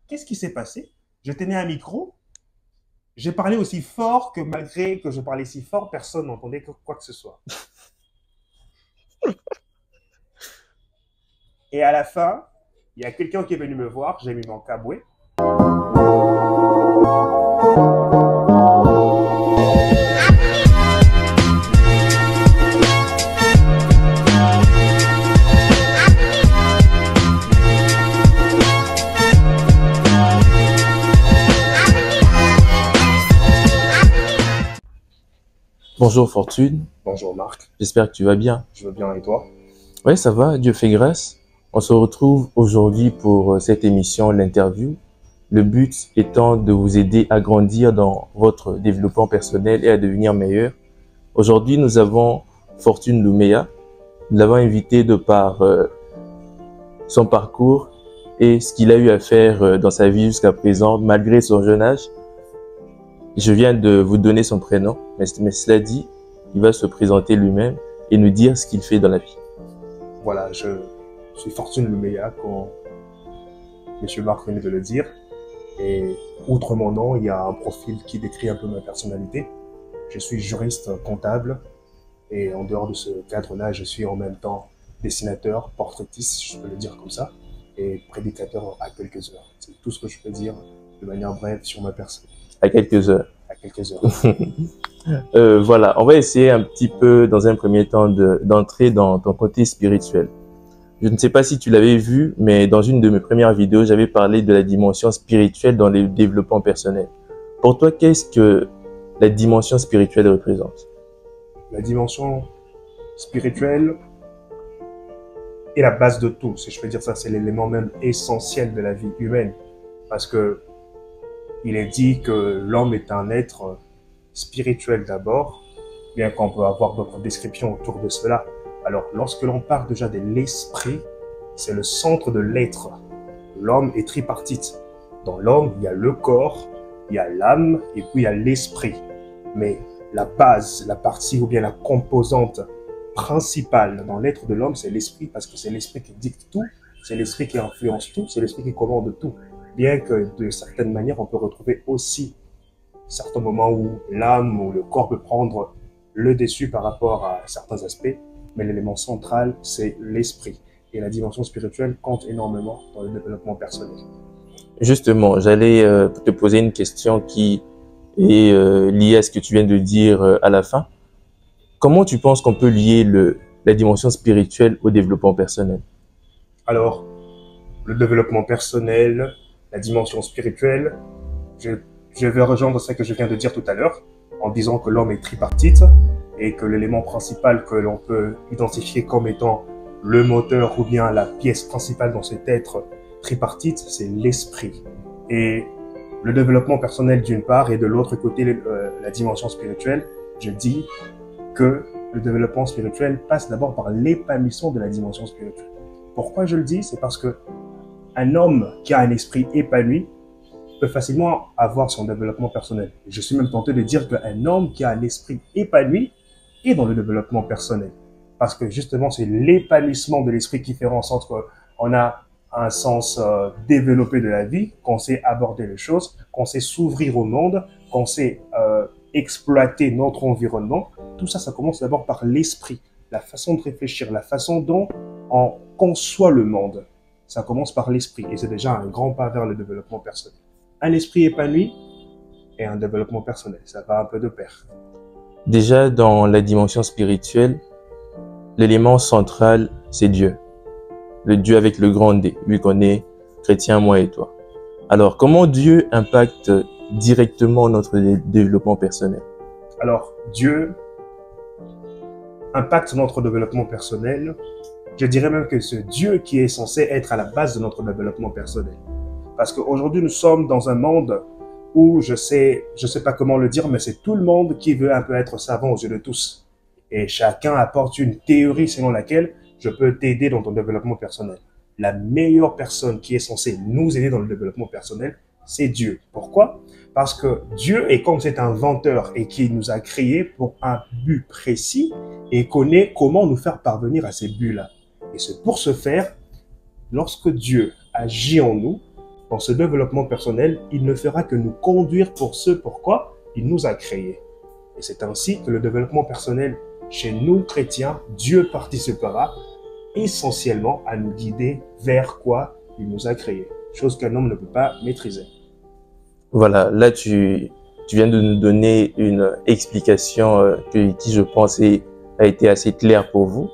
Qu'est-ce qui s'est passé? Je tenais un micro, j'ai parlé aussi fort que malgré que je parlais si fort, personne n'entendait quoi que ce soit. Et à la fin, il y a quelqu'un qui est venu me voir, j'ai mis mon cabouet. Bonjour Fortune, Bonjour Marc, j'espère que tu vas bien. je veux bien et toi? Oui, ça va, Dieu fait grâce. On se retrouve aujourd'hui pour cette émission, l'interview. Le but étant de vous aider à grandir dans votre développement personnel et à devenir meilleur. Aujourd'hui, nous avons Fortune Lumea. Nous l'avons invité de par son parcours et ce qu'il a eu à faire dans sa vie jusqu'à présent, malgré son jeune âge. Je viens de vous donner son prénom, mais cela dit, il va se présenter lui-même et nous dire ce qu'il fait dans la vie. Voilà, je suis Fortune Lumea, comme M. Marc venait de le dire. Et outre mon nom, il y a un profil qui décrit un peu ma personnalité. Je suis juriste comptable et en dehors de ce cadre-là, je suis en même temps dessinateur, portraitiste, je peux le dire comme ça, et prédicateur à quelques heures. C'est tout ce que je peux dire de manière brève sur ma personne. À quelques heures. À quelques heures. Voilà, on va essayer un petit peu, dans un premier temps, d'entrer dans ton côté spirituel. Je ne sais pas si tu l'avais vu, mais dans une de mes premières vidéos, j'avais parlé de la dimension spirituelle dans le développement personnel. Pour toi, qu'est-ce que la dimension spirituelle représente? La dimension spirituelle est la base de tout, si je peux dire ça, c'est l'élément même essentiel de la vie humaine. Parce que il est dit que l'homme est un être spirituel d'abord, bien qu'on peut avoir d'autres descriptions autour de cela. Alors, lorsque l'on parle déjà de l'esprit, c'est le centre de l'être. L'homme est tripartite. Dans l'homme, il y a le corps, il y a l'âme et puis il y a l'esprit. Mais la base, la partie ou bien la composante principale dans l'être de l'homme, c'est l'esprit, parce que c'est l'esprit qui dicte tout, c'est l'esprit qui influence tout, c'est l'esprit qui commande tout. Bien que de certaines manières, on peut retrouver aussi certains moments où l'âme ou le corps peut prendre le dessus par rapport à certains aspects, mais l'élément central, c'est l'esprit. Et la dimension spirituelle compte énormément dans le développement personnel. Justement, j'allais te poser une question qui est liée à ce que tu viens de dire à la fin. Comment tu penses qu'on peut lier la dimension spirituelle au développement personnel? Alors, le développement personnel, la dimension spirituelle, je vais rejoindre ce que je viens de dire tout à l'heure, en disant que l'homme est tripartite et que l'élément principal que l'on peut identifier comme étant le moteur ou bien la pièce principale dans cet être tripartite, c'est l'esprit. Et le développement personnel d'une part et de l'autre côté la dimension spirituelle, je dis que le développement spirituel passe d'abord par l'épanouissement de la dimension spirituelle. Pourquoi je le dis? C'est parce que un homme qui a un esprit épanoui peut facilement avoir son développement personnel. Je suis même tenté de dire qu'un homme qui a un esprit épanoui est dans le développement personnel. Parce que justement, c'est l'épanouissement de l'esprit qui fait en sorte qu'on a un sens développé de la vie, qu'on sait aborder les choses, qu'on sait s'ouvrir au monde, qu'on sait exploiter notre environnement. Tout ça, ça commence d'abord par l'esprit, la façon de réfléchir, la façon dont on conçoit le monde. Ça commence par l'esprit et c'est déjà un grand pas vers le développement personnel. Un esprit épanoui et un développement personnel, ça va un peu de pair. Déjà, dans la dimension spirituelle, l'élément central, c'est Dieu. Le Dieu avec le grand D, lui qu'on est chrétien, moi et toi. Alors, comment Dieu impacte directement notre développement personnel? Alors, Dieu impacte notre développement personnel. Je dirais même que c'est Dieu qui est censé être à la base de notre développement personnel. Parce qu'aujourd'hui, nous sommes dans un monde où je sais pas comment le dire, mais c'est tout le monde qui veut un peu être savant aux yeux de tous. Et chacun apporte une théorie selon laquelle je peux t'aider dans ton développement personnel. La meilleure personne qui est censée nous aider dans le développement personnel, c'est Dieu. Pourquoi? Parce que Dieu est comme cet inventeur et qui nous a créés pour un but précis et connaît comment nous faire parvenir à ces buts-là. Et c'est pour ce faire, lorsque Dieu agit en nous, dans ce développement personnel, il ne fera que nous conduire pour ce pourquoi il nous a créés. Et c'est ainsi que le développement personnel, chez nous chrétiens, Dieu participera essentiellement à nous guider vers quoi il nous a créés, chose qu'un homme ne peut pas maîtriser. Voilà, là tu viens de nous donner une explication qui je pense a été assez claire pour vous.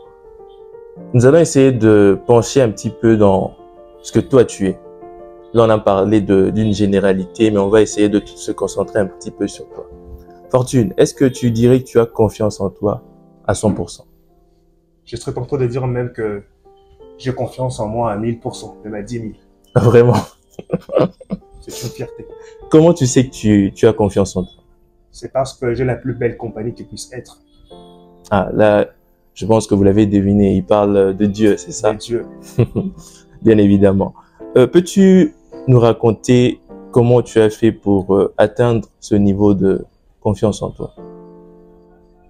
Nous allons essayer de pencher un petit peu dans ce que toi tu es. Là on a parlé d'une généralité, mais on va essayer de se concentrer un petit peu sur toi. Fortune, est-ce que tu dirais que tu as confiance en toi à 100%? Je serais tenté de dire même que j'ai confiance en moi à 1000%, même à 10 000. Vraiment? C'est une fierté. Comment tu sais que tu as confiance en toi? C'est parce que j'ai la plus belle compagnie qui puisse être. Ah, là, je pense que vous l'avez deviné, il parle de Dieu, c'est ça? De Dieu. Bien évidemment. Peux-tu nous raconter comment tu as fait pour atteindre ce niveau de confiance en toi?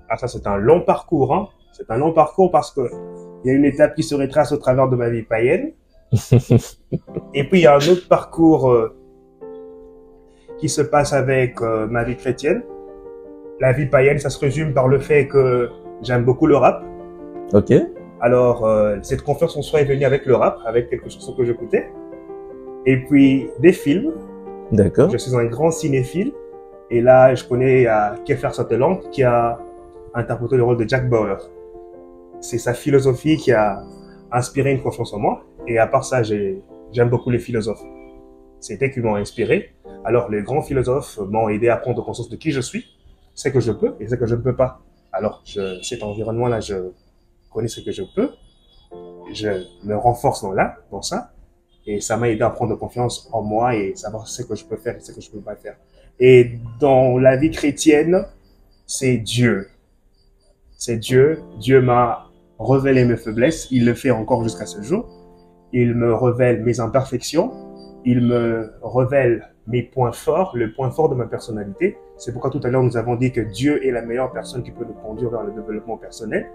Ah, ça, c'est un long parcours, hein. C'est un long parcours parce que il y a une étape qui se retrace au travers de ma vie païenne. Et puis, il y a un autre parcours qui se passe avec ma vie chrétienne. La vie païenne, ça se résume par le fait que j'aime beaucoup le rap. Ok. Alors, cette confiance en soi est venue avec le rap, avec quelques chansons que j'écoutais. Et puis, des films. D'accord. Je suis un grand cinéphile. Et là, je connais Kiefer Sutherland qui a interprété le rôle de Jack Bauer. C'est sa philosophie qui a inspiré une confiance en moi. Et à part ça, j'aime beaucoup les philosophes. C'est eux qui m'ont inspiré. Alors, les grands philosophes m'ont aidé à prendre conscience de qui je suis, ce que je peux et ce que je ne peux pas. Alors, cet environnement-là, je connais ce que je peux. Je me renforce dans ça. Et ça m'a aidé à prendre confiance en moi et savoir ce que je peux faire et ce que je ne peux pas faire. Et dans la vie chrétienne, c'est Dieu. C'est Dieu. Dieu m'a révélé mes faiblesses. Il le fait encore jusqu'à ce jour. Il me révèle mes imperfections. Il me révèle mes points forts, le point fort de ma personnalité. C'est pourquoi tout à l'heure nous avons dit que Dieu est la meilleure personne qui peut nous conduire vers le développement personnel.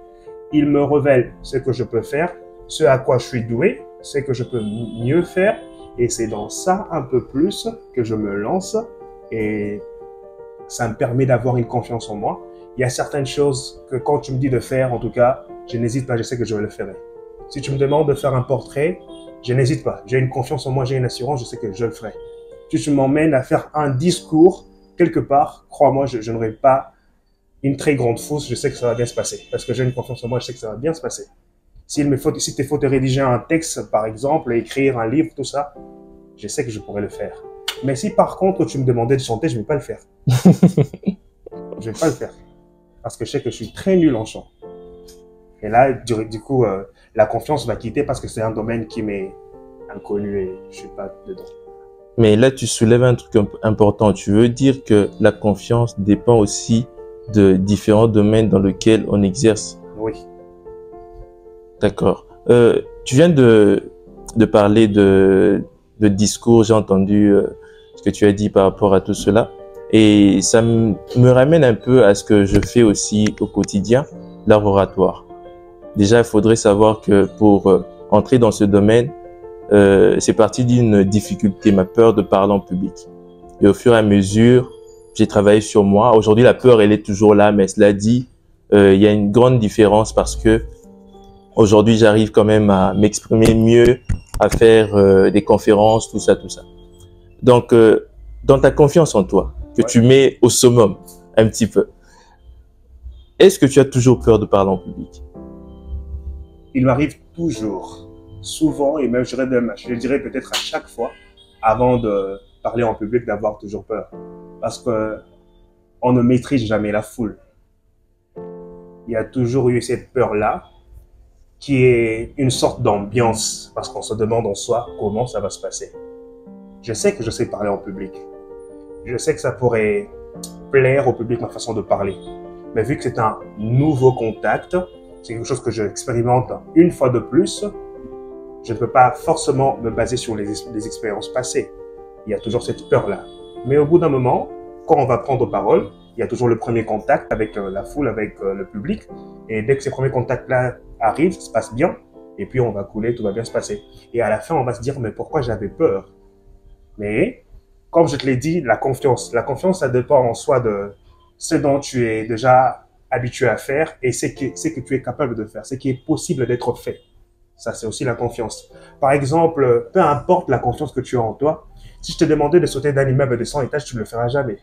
Il me révèle ce que je peux faire, ce à quoi je suis doué, ce que je peux mieux faire. Et c'est dans ça un peu plus que je me lance et ça me permet d'avoir une confiance en moi. Il y a certaines choses que quand tu me dis de faire, en tout cas, je n'hésite pas, je sais que je le ferai. Si tu me demandes de faire un portrait, je n'hésite pas. J'ai une confiance en moi, j'ai une assurance, je sais que je le ferai. Si tu m'emmènes à faire un discours quelque part, crois-moi, je n'aurai pas une très grande fausse, je sais que ça va bien se passer. Parce que j'ai une confiance en moi, je sais que ça va bien se passer. Si t'es faut te rédiger un texte, par exemple, écrire un livre, tout ça, je sais que je pourrais le faire. Mais si par contre tu me demandais de chanter, je ne vais pas le faire. Je ne vais pas le faire. Parce que je sais que je suis très nul en chant. Et là, du coup, la confiance va quitter parce que c'est un domaine qui m'est inconnu et je suis pas dedans. Mais là, tu soulèves un truc important. Tu veux dire que la confiance dépend aussi de différents domaines dans lesquels on exerce. Oui. D'accord. Tu viens de parler de discours. J'ai entendu ce que tu as dit par rapport à tout cela. Et ça me ramène un peu à ce que je fais aussi au quotidien, l'art oratoire. Déjà, il faudrait savoir que pour entrer dans ce domaine, c'est parti d'une difficulté, ma peur de parler en public. Et au fur et à mesure, j'ai travaillé sur moi. Aujourd'hui, la peur, elle est toujours là, mais cela dit, il y a une grande différence parce que aujourd'hui, j'arrive quand même à m'exprimer mieux, à faire des conférences, tout ça, tout ça. Donc, dans ta confiance en toi, que tu mets au summum un petit peu, est-ce que tu as toujours peur de parler en public? Il m'arrive toujours, souvent, et même je dirais peut-être à chaque fois, avant de parler en public, d'avoir toujours peur. Parce que on ne maîtrise jamais la foule. Il y a toujours eu cette peur-là, qui est une sorte d'ambiance, parce qu'on se demande en soi comment ça va se passer. Je sais que je sais parler en public. Je sais que ça pourrait plaire au public ma façon de parler. Mais vu que c'est un nouveau contact, c'est quelque chose que j'expérimente une fois de plus, je ne peux pas forcément me baser sur les expériences passées. Il y a toujours cette peur-là. Mais au bout d'un moment, quand on va prendre parole, il y a toujours le premier contact avec la foule, avec le public. Et dès que ces premiers contacts-là arrivent, ça se passe bien. Et puis on va couler, tout va bien se passer. Et à la fin, on va se dire, mais pourquoi j'avais peur? Mais, comme je te l'ai dit, la confiance. La confiance, ça dépend en soi de ce dont tu es déjà habitué à faire et ce que tu es capable de faire, ce qui est possible d'être fait. Ça, c'est aussi la confiance. Par exemple, peu importe la confiance que tu as en toi, si je te demandais de sauter d'un immeuble de 100 étages, tu ne le feras jamais.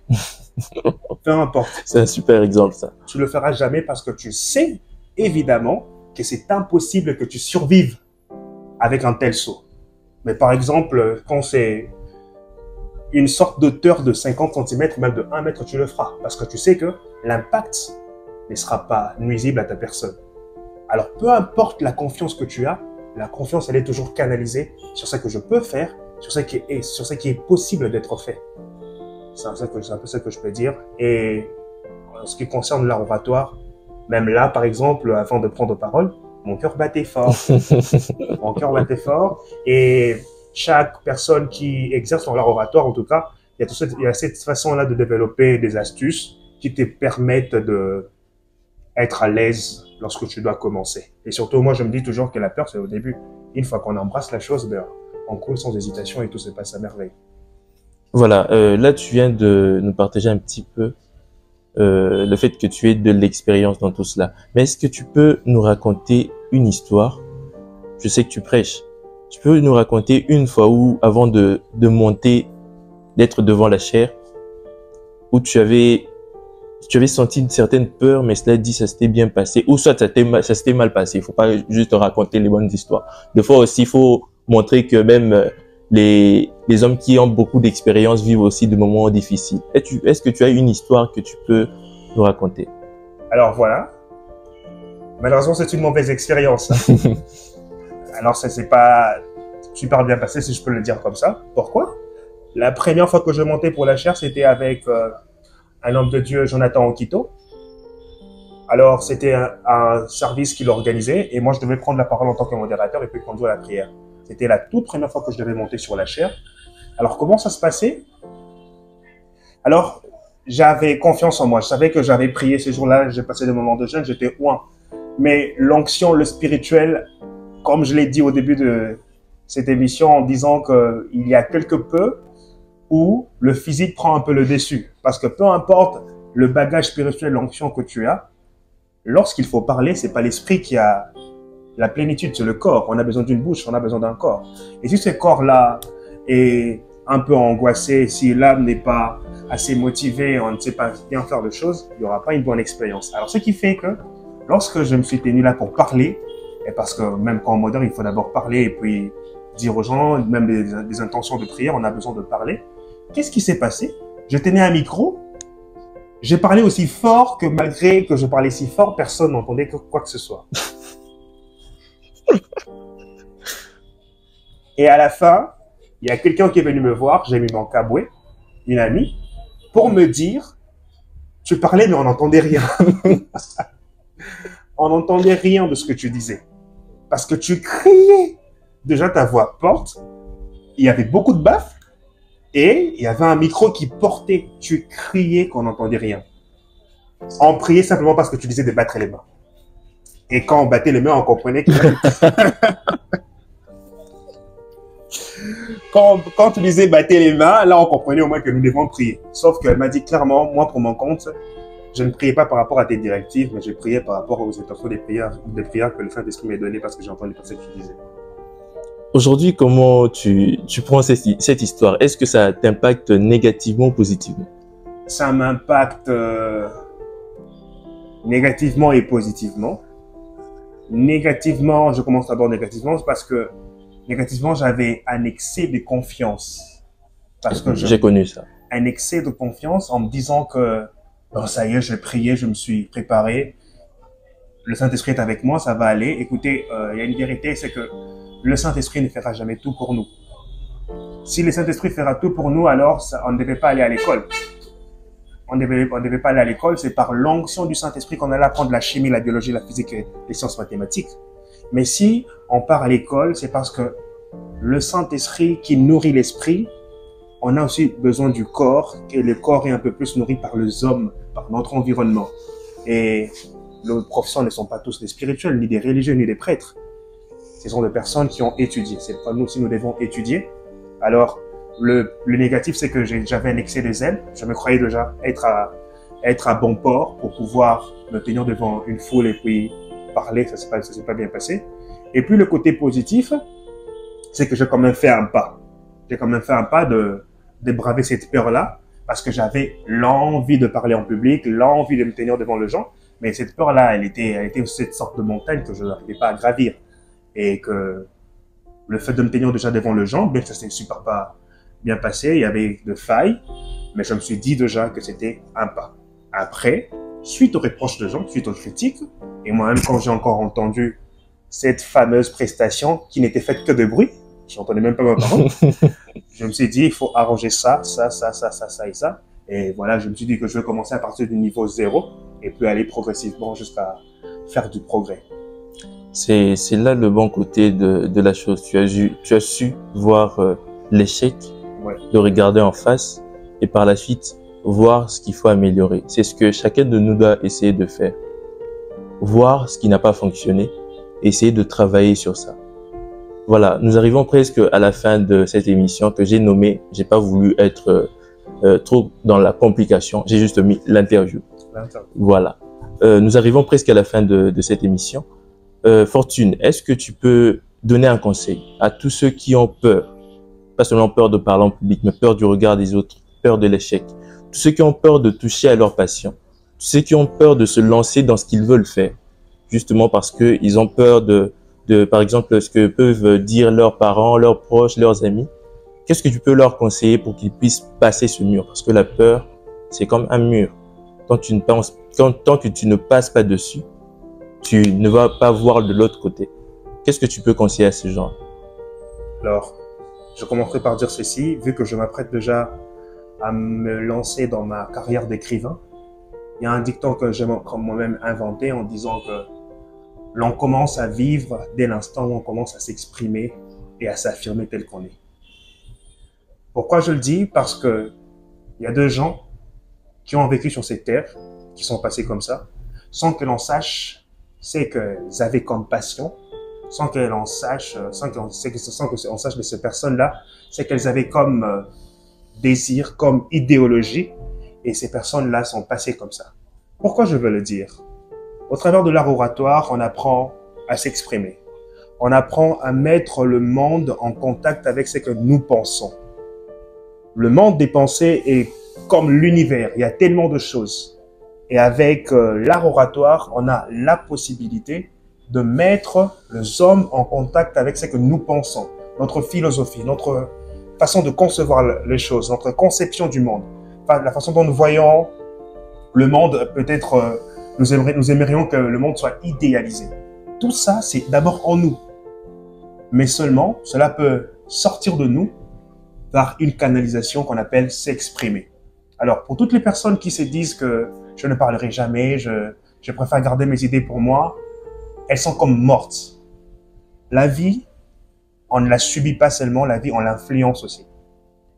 Peu importe. C'est un super exemple, ça. Tu le feras jamais parce que tu sais, évidemment, que c'est impossible que tu survives avec un tel saut. Mais par exemple, quand c'est une sorte d'auteur de 50 cm, même de 1 mètre, tu le feras. Parce que tu sais que l'impact ne sera pas nuisible à ta personne. Alors, peu importe la confiance que tu as, la confiance, elle est toujours canalisée sur ce que je peux faire, sur ce qui est possible d'être fait. C'est un peu ça que je peux dire. Et en ce qui concerne l'art oratoire, même là, par exemple, avant de prendre parole, mon cœur battait fort. Mon cœur battait fort. Et chaque personne qui exerce son art oratoire, en tout cas, il y a cette façon-là de développer des astuces qui te permettent d'être à l'aise lorsque tu dois commencer. Et surtout, moi, je me dis toujours que la peur, c'est au début. Une fois qu'on embrasse la chose, ben, on coule sans hésitation et tout se passe à merveille. Voilà, là tu viens de nous partager un petit peu le fait que tu aies de l'expérience dans tout cela. Mais est-ce que tu peux nous raconter une histoire? Je sais que tu prêches. Tu peux nous raconter une fois où, avant de monter, d'être devant la chaire, où tu avais senti une certaine peur, mais cela dit, ça s'était bien passé, ou soit ça s'était mal passé. Il faut pas juste raconter les bonnes histoires. Des fois aussi, il faut montrer que même les hommes qui ont beaucoup d'expérience vivent aussi de moments difficiles. Est-ce que tu as une histoire que tu peux nous raconter? Alors voilà. Malheureusement, c'est une mauvaise expérience. Alors, ça s'est pas super bien passé, si je peux le dire comme ça. Pourquoi? La première fois que je montais pour la chaire, c'était avec un homme de Dieu, Jonathan Okito. Alors, c'était un service qu'il organisait et moi, je devais prendre la parole en tant que modérateur et puis conduire la prière. C'était la toute première fois que je devais monter sur la chaire. Alors, comment ça se passait? Alors, j'avais confiance en moi. Je savais que j'avais prié ce jour-là, j'ai passé des moments de jeûne, j'étais oint. Mais l'onction, le spirituel, comme je l'ai dit au début de cette émission en disant qu'il y a quelque peu où le physique prend un peu le dessus. Parce que peu importe le bagage spirituel, l'onction que tu as, lorsqu'il faut parler, c'est pas l'esprit qui a la plénitude, c'est le corps. On a besoin d'une bouche, on a besoin d'un corps. Et si ce corps-là est un peu angoissé, si l'âme n'est pas assez motivée, on ne sait pas bien faire de choses, il n'y aura pas une bonne expérience. Alors, ce qui fait que lorsque je me suis tenu là pour parler, et parce que même quand on modère, il faut d'abord parler et puis dire aux gens, même des intentions de prière, on a besoin de parler. Qu'est-ce qui s'est passé? Je tenais un micro, j'ai parlé aussi fort que malgré que je parlais si fort, personne n'entendait quoi que ce soit. Et à la fin, il y a quelqu'un qui est venu me voir, j'ai mis mon cabouet, une amie, pour me dire, tu parlais mais on n'entendait rien. On n'entendait rien de ce que tu disais. Parce que tu criais. Déjà, ta voix porte, il y avait beaucoup de baffes, et il y avait un micro qui portait. Tu criais qu'on n'entendait rien. On priait simplement parce que tu disais de battre les mains. Et quand on battait les mains, on comprenait que... quand tu disais battez les mains, là, on comprenait au moins que nous devons prier. Sauf qu'elle m'a dit clairement, moi, pour mon compte, je ne priais pas par rapport à tes directives, mais je priais par rapport aux intentions des prières que le Saint-Esprit m'a données parce que j'ai entendu ce que tu disais. Aujourd'hui, comment tu prends cette histoire? Est-ce que ça t'impacte négativement ou positivement? Ça m'impacte négativement et positivement. Négativement, je commence d'abord négativement parce que négativement, j'avais un excès de confiance. Parce que j'ai connu ça. Un excès de confiance en me disant que bon, ça y est, je vais prier, je me suis préparé. Le Saint-Esprit est avec moi, ça va aller. Écoutez, il y a une vérité, c'est que le Saint-Esprit ne fera jamais tout pour nous. Si le Saint-Esprit fera tout pour nous, alors on ne devait pas aller à l'école. On ne devait pas aller à l'école, c'est par l'onction du Saint-Esprit qu'on allait apprendre la chimie, la biologie, la physique et les sciences mathématiques. Mais si on part à l'école, c'est parce que le Saint-Esprit qui nourrit l'esprit, on a aussi besoin du corps, et le corps est un peu plus nourri par les hommes, par notre environnement. Et nos professeurs ne sont pas tous des spirituels, ni des religieux, ni des prêtres. Ce sont des personnes qui ont étudié. C'est pas nous si nous devons étudier. Alors, Le négatif, c'est que j'avais un excès de zèle. Je me croyais déjà être à bon port pour pouvoir me tenir devant une foule et puis parler. Ça s'est pas bien passé. Et puis le côté positif, c'est que j'ai quand même fait un pas. J'ai quand même fait un pas de braver cette peur-là parce que j'avais l'envie de parler en public, l'envie de me tenir devant les gens. Mais cette peur-là, elle était cette sorte de montagne que je n'arrivais pas à gravir. Et que le fait de me tenir déjà devant les gens, bien que ça s'est super pas bien passé, il y avait de failles, mais je me suis dit déjà que c'était un pas. Après, suite aux reproches de gens, suite aux critiques, et moi-même quand j'ai encore entendu cette fameuse prestation qui n'était faite que de bruit, je n'entendais même pas ma parole, je me suis dit il faut arranger ça et ça. Et voilà, je me suis dit que je vais commencer à partir du niveau 0 et puis aller progressivement jusqu'à faire du progrès. C'est là le bon côté de la chose. Tu as su voir l'échec, Ouais. le regarder en face et par la suite voir ce qu'il faut améliorer. C'est ce que chacun de nous doit essayer de faire. Voir ce qui n'a pas fonctionné, essayer de travailler sur ça. Voilà, nous arrivons presque à la fin de cette émission que j'ai nommée. J'ai pas voulu être trop dans la complication. J'ai juste mis l'interview. Voilà. Nous arrivons presque à la fin de cette émission. Fortune, est-ce que tu peux donner un conseil à tous ceux qui ont peur, pas seulement peur de parler en public, mais peur du regard des autres, peur de l'échec, tous ceux qui ont peur de toucher à leur passion, tous ceux qui ont peur de se lancer dans ce qu'ils veulent faire, justement parce que ils ont peur de par exemple, ce que peuvent dire leurs parents, leurs proches, leurs amis. Qu'est-ce que tu peux leur conseiller pour qu'ils puissent passer ce mur? Parce que la peur, c'est comme un mur. Tant que tu ne passes pas dessus, tu ne vas pas voir de l'autre côté. Qu'est-ce que tu peux conseiller à ces gens? Alors, je commencerai par dire ceci, vu que je m'apprête déjà à me lancer dans ma carrière d'écrivain. Il y a un dicton que j'ai moi-même inventé en disant que l'on commence à vivre dès l'instant où on commence à s'exprimer et à s'affirmer tel qu'on est. Pourquoi je le dis? Parce que il y a deux gens qui ont vécu sur cette terre, qui sont passés comme ça, sans que l'on sache ce qu'ils avaient comme passion, sans que l'on sache, sans qu'on sache de ces personnes-là, c'est qu'elles avaient comme désir, comme idéologie, et ces personnes-là sont passées comme ça. Pourquoi je veux le dire? Au travers de l'art oratoire, on apprend à s'exprimer. On apprend à mettre le monde en contact avec ce que nous pensons. Le monde des pensées est comme l'univers. Il y a tellement de choses. Et avec l'art oratoire, on a la possibilité de mettre les hommes en contact avec ce que nous pensons, notre philosophie, notre façon de concevoir les choses, notre conception du monde, la façon dont nous voyons le monde. Peut-être nous aimerions que le monde soit idéalisé. Tout ça, c'est d'abord en nous. Mais seulement, cela peut sortir de nous par une canalisation qu'on appelle s'exprimer. Alors, pour toutes les personnes qui se disent que je ne parlerai jamais, je préfère garder mes idées pour moi, elles sont comme mortes. La vie, on ne la subit pas seulement, la vie, on l'influence aussi.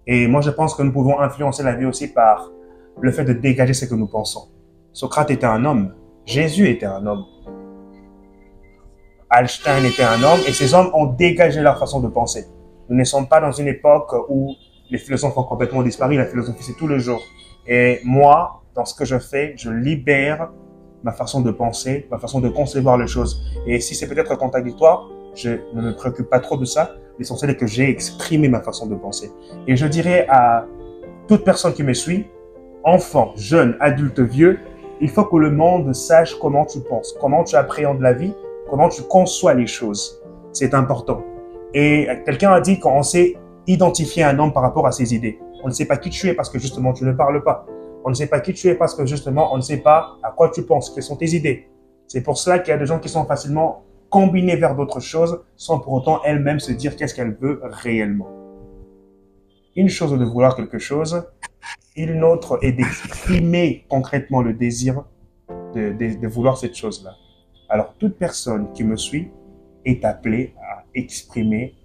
Et moi, je pense que nous pouvons influencer la vie aussi par le fait de dégager ce que nous pensons. Socrate était un homme, Jésus était un homme, Einstein était un homme, et ces hommes ont dégagé leur façon de penser. Nous ne sommes pas dans une époque où les philosophes ont complètement disparu, la philosophie c'est tout le jour. Et moi, dans ce que je fais, je libère ma façon de penser, ma façon de concevoir les choses. Et si c'est peut-être contradictoire, je ne me préoccupe pas trop de ça. L'essentiel est que j'ai exprimé ma façon de penser. Et je dirais à toute personne qui me suit, enfant, jeune, adulte, vieux, il faut que le monde sache comment tu penses, comment tu appréhendes la vie, comment tu conçois les choses. C'est important. Et quelqu'un a dit qu'on sait identifier un homme par rapport à ses idées. On ne sait pas qui tu es parce que justement tu ne parles pas. On ne sait pas qui tu es parce que justement on ne sait pas à quoi tu penses, quelles sont tes idées. C'est pour cela qu'il y a des gens qui sont facilement combinés vers d'autres choses sans pour autant elles-mêmes se dire qu'est-ce qu'elles veulent réellement. Une chose est de vouloir quelque chose, une autre est d'exprimer concrètement le désir de vouloir cette chose-là. Alors toute personne qui me suit est appelée à exprimer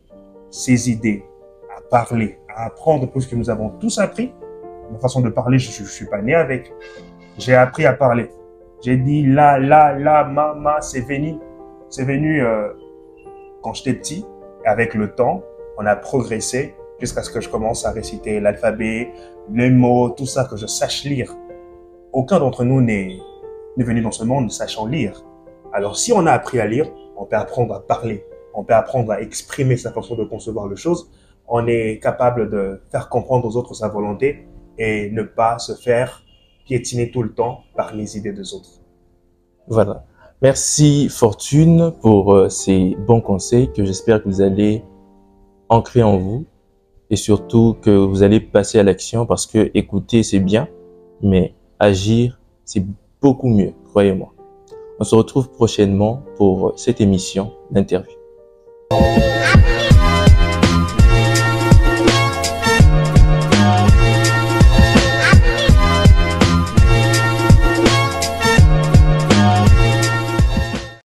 ses idées, à parler, à apprendre tout ce que nous avons tous appris. Ma façon de parler, je suis pas né avec. J'ai appris à parler. J'ai dit la, ma, c'est venu. C'est venu quand j'étais petit. Et avec le temps, on a progressé jusqu'à ce que je commence à réciter l'alphabet, les mots, tout ça, que je sache lire. Aucun d'entre nous n'est venu dans ce monde ne sachant lire. Alors si on a appris à lire, on peut apprendre à parler, on peut apprendre à exprimer sa façon de concevoir les choses, on est capable de faire comprendre aux autres sa volonté et ne pas se faire piétiner tout le temps par les idées des autres. Voilà. Merci Fortune pour ces bons conseils que j'espère que vous allez ancrer en vous et surtout que vous allez passer à l'action parce que écouter c'est bien, mais agir c'est beaucoup mieux, croyez-moi. On se retrouve prochainement pour cette émission d'interview.